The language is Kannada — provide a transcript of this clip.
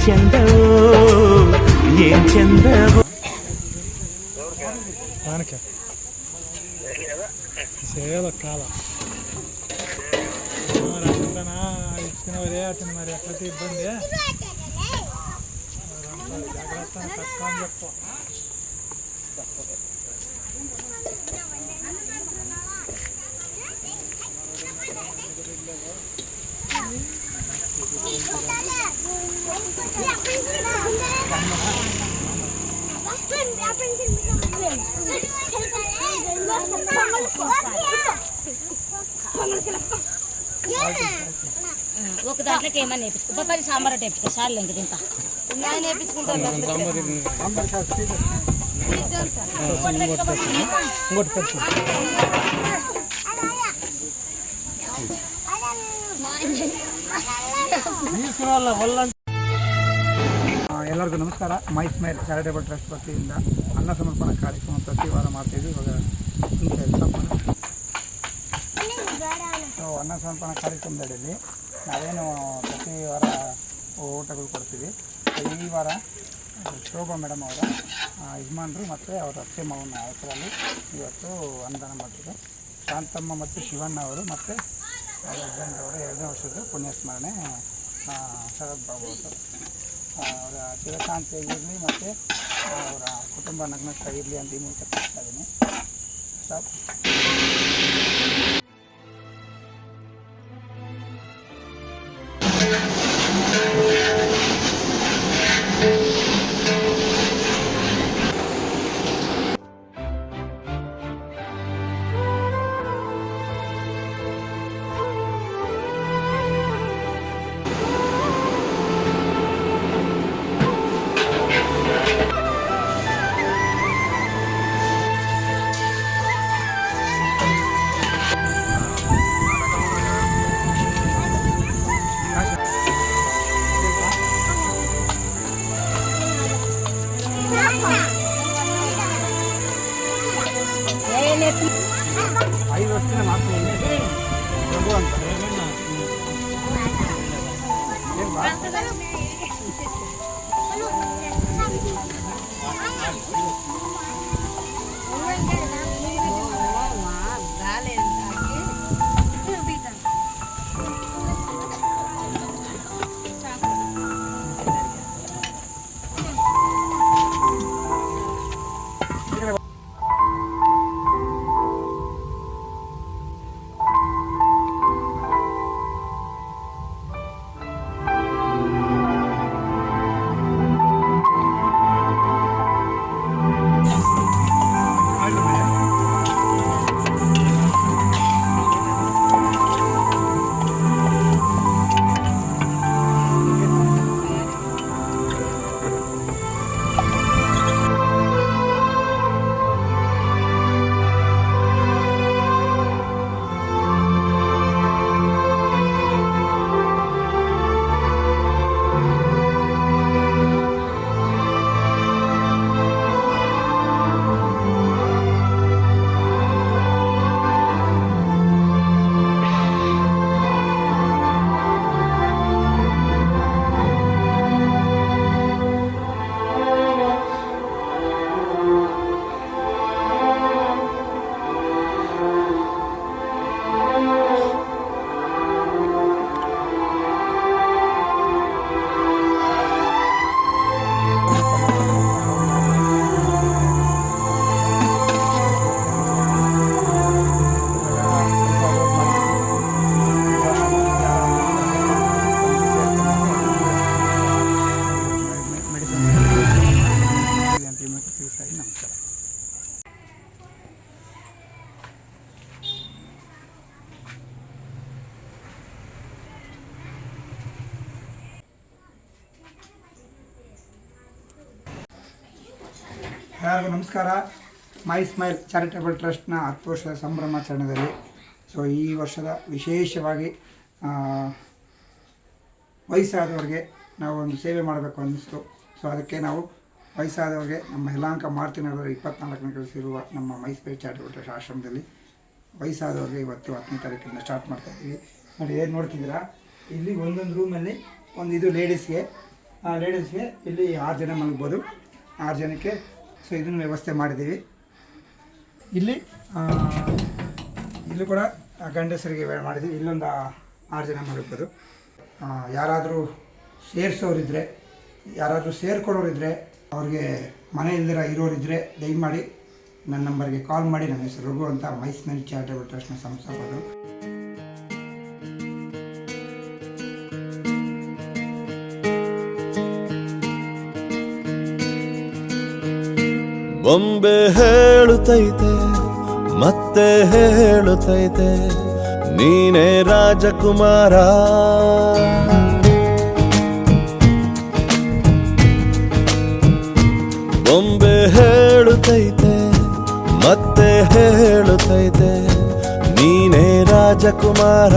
ಚಂದವೋ ಏನ್ ಚಂದವೋ. కాల రాకుండా ఇచ్చిన వరే అతను మరి ఎక్కడైతే ఇబ్బంది జాగ్రత్త తక్కువ అని చెప్పు. ఒక దాంట్లోకి ఏమన్నా నేర్పించుకో పది సాంబార్ నేర్పించుకో సార్లు ఇంక తింటా నేర్పించుకుంటాను. ಎಲ್ಲರಿಗೂ ನಮಸ್ಕಾರ. ಮೈ ಸ್ಮೈಲ್ ಚಾರಿಟೇಬಲ್ ಟ್ರಸ್ಟ್ ವತಿಯಿಂದ ಅನ್ನ ಸಮರ್ಪಣಾ ಕಾರ್ಯಕ್ರಮ ಪ್ರತಿ ವಾರ ಮಾಡ್ತೀವಿ. ಇವಾಗ ಅನ್ನ ಸಮರ್ಪಣಾ ಕಾರ್ಯಕ್ರಮದಡಿಯಲ್ಲಿ ನಾವೇನು ಪ್ರತಿ ವಾರ ಊಟಗಳು ಕೊಡ್ತೀವಿ. ಈ ವಾರ ಶೋಭಾ ಮೇಡಮ್ ಅವರ ಯಜಮಾನರು ಮತ್ತು ಅವರ ಅತ್ತೆ ಮಾವನ ಹೆಸರಲ್ಲಿ ಇವತ್ತು ಅನ್ನದಾನ ಮಾಡ್ತೀವಿ. ಶಾಂತಮ್ಮ ಮತ್ತು ಶಿವಣ್ಣ ಅವರು ಮತ್ತು ಅವರ ಹಸ್ಬೆಂಡ್ ಅವರ 2ನೇ ವರ್ಷದ ಪುಣ್ಯಸ್ಮರಣೆ ಶರತ್ ಬಾಬು ಅವರು ಅವರ ಚಿರಶಾಂತಿಯಾಗಿರಲಿ ಮತ್ತು ಅವರ ಕುಟುಂಬ ನಗ್ನಕ್ಕಾಗಿರಲಿ ಅಂತ ಈ ಮೂಲಕ ತಿಳಿಸ್ತಾ ಇದ್ದೀನಿ. ಸ್ಟಾಪ್. ಐದು ವರ್ಷದಿಂದ ಮಾಡ್ತೀನಿ ಪ್ರಭು ಅಂತ ನಮಸ್ಕಾರ. ಎಲ್ಲರಿಗೂ ನಮಸ್ಕಾರ. ಮೈ ಸ್ಮೈಲ್ ಚಾರಿಟೇಬಲ್ ಟ್ರಸ್ಟ್ನ 10 ವರ್ಷದ ಸಂಭ್ರಮಾಚರಣೆಯಲ್ಲಿ ಈ ವರ್ಷದ ವಿಶೇಷವಾಗಿ ವಯಸ್ಸಾದವ್ರಿಗೆ ನಾವು ಒಂದು ಸೇವೆ ಮಾಡಬೇಕು ಅನ್ನಿಸ್ತು. ಅದಕ್ಕೆ ನಾವು ವಯಸ್ಸಾದವ್ರಿಗೆ ನಮ್ಮ ಯಲಹಂಕ ಮಾರುತಿನಗರ 24ನೇ ಕಳಿಸಿರುವ ನಮ್ಮ ಮೈ ಸ್ಮೈಲ್ ಚಾರಿಟೇಬಲ್ ಟ್ರಸ್ಟ್ ಆಶ್ರಮದಲ್ಲಿ ವಯಸ್ಸಾದವ್ರಿಗೆ ಇವತ್ತು 10ನೇ ತಾರೀಕಿಂದ ಸ್ಟಾರ್ಟ್ ಮಾಡ್ತಾಯಿದ್ದೀವಿ. ನೋಡಿ ಏನು ನೋಡ್ತಿದ್ದೀರಾ, ಇಲ್ಲಿ ಒಂದೊಂದು ರೂಮಲ್ಲಿ ಇದು ಲೇಡೀಸ್ಗೆ, ಲೇಡೀಸ್ಗೆ ಇಲ್ಲಿ 6 ಜನ ಮಲಗ್ಬೋದು. 6 ಜನಕ್ಕೆ ಸೊ ಇದನ್ನು ವ್ಯವಸ್ಥೆ ಮಾಡಿದ್ದೀವಿ. ಇಲ್ಲಿ ಇಲ್ಲೂ ಕೂಡ ಗಂಡಸರಿಗೆ ಮಾಡಿದ್ದೀವಿ. ಇಲ್ಲೊಂದು 6 ಜನ ಮಲಗ್ಬೋದು. ಯಾರಾದರೂ ಸೇರಿಸೋರಿದ್ದರೆ, ಯಾರಾದರೂ ಸೇರ್ಕೊಳ್ಳೋರಿದ್ದರೆ, ಅವ್ರಿಗೆ ಮನೆ ಇಲ್ದಿರ ಇರೋರಿದ್ದರೆ ದಯಮಾಡಿ ನನ್ನ ನಂಬರ್ಗೆ ಕಾಲ್ ಮಾಡಿ. ನನ್ನ ಹೆಸರು ರಘು ಅಂತ, ಮೈಸ್ನಲ್ಲಿ ಚಾರಿಟೇಬಲ್ ಟ್ರಸ್ಟ್ನ ಸಂಸ್ಥಾಪಕರು. ಬೊಂಬೆ ಹೇಳುತ್ತೈತೆ ಮತ್ತೆ ಹೇಳುತ್ತೈತೆ ನೀನೇ ರಾಜಕುಮಾರ. ಬೊಂಬೆ ಹೇಳುತ್ತೈತೆ ಮತ್ತೆ ಹೇಳುತ್ತೈತೆ ನೀನೇ ರಾಜಕುಮಾರ.